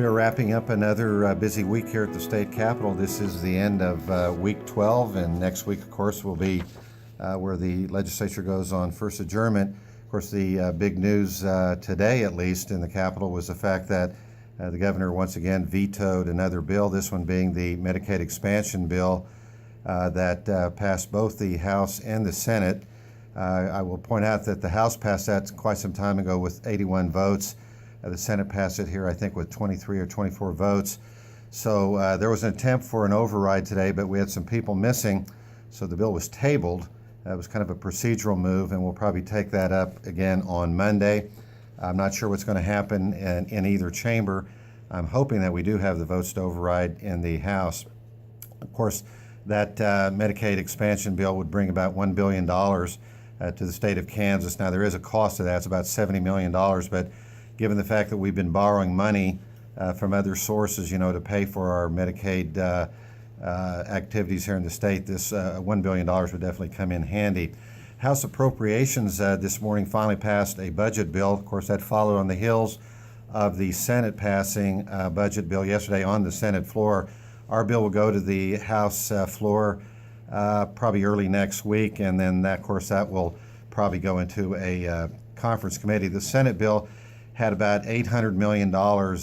We are wrapping up another busy week here at the state capitol. This is the end of week 12, and next week, of course, will be where the legislature goes on first adjournment. Of course, the big news today, at least in the capitol, was the fact that the governor once again vetoed another bill, this one being the Medicaid expansion bill that passed both the House and the Senate. I will point out that the House passed that quite some time ago with 81 votes. The Senate passed it here, I think, with 23 or 24 votes. So there was an attempt for an override today, but we had some people missing, so the bill was tabled. It was kind of a procedural move, and we'll probably take that up again on Monday. I'm not sure what's going to happen in either chamber. I'm hoping that we do have the votes to override in the House. Of course, that Medicaid expansion bill would bring about $1 billion to the state of Kansas. Now, there is a cost to that. It's about $70 million, but given the fact that we've been borrowing money from other sources, to pay for our Medicaid activities here in the state, this $1 billion would definitely come in handy. House Appropriations this morning finally passed a budget bill. Of course, that followed on the heels of the Senate passing a budget bill yesterday on the Senate floor. Our bill will go to the House floor probably early next week, and then, of course, that will probably go into a conference committee. The Senate bill had about $800 million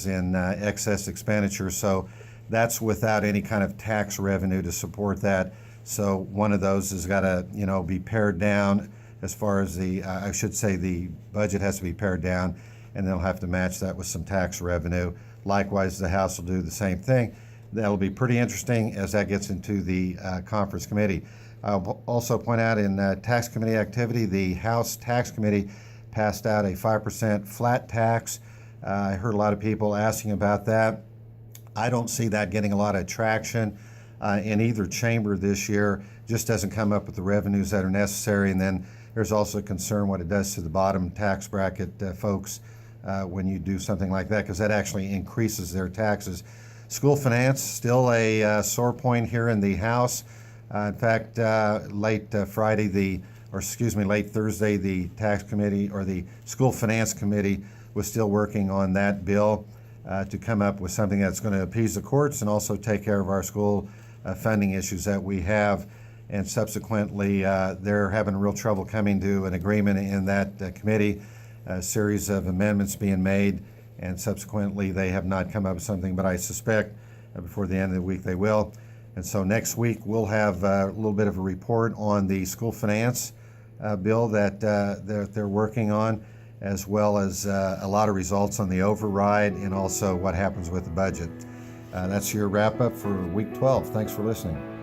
in excess expenditures, so that's without any kind of tax revenue to support that. So one of those has got to, be pared down as far as the budget has to be pared down, and they'll have to match that with some tax revenue. Likewise, the House will do the same thing. That'll be pretty interesting as that gets into the conference committee. I'll also point out in tax committee activity, the House Tax Committee passed out a 5% flat tax. I heard a lot of people asking about that. I don't see that getting a lot of traction in either chamber this year. Just doesn't come up with the revenues that are necessary. And then there's also concern what it does to the bottom tax bracket folks when you do something like that, because that actually increases their taxes. School finance, still a sore point here in the House. In fact, late Thursday, the tax committee or the school finance committee was still working on that bill to come up with something that's going to appease the courts and also take care of our school funding issues that we have. And subsequently, they're having real trouble coming to an agreement in that committee, a series of amendments being made, and subsequently they have not come up with something, but I suspect before the end of the week they will. And so next week we'll have a little bit of a report on the school finance bill that they're working on, as well as a lot of results on the override and also what happens with the budget. That's your wrap up for week 12. Thanks for listening.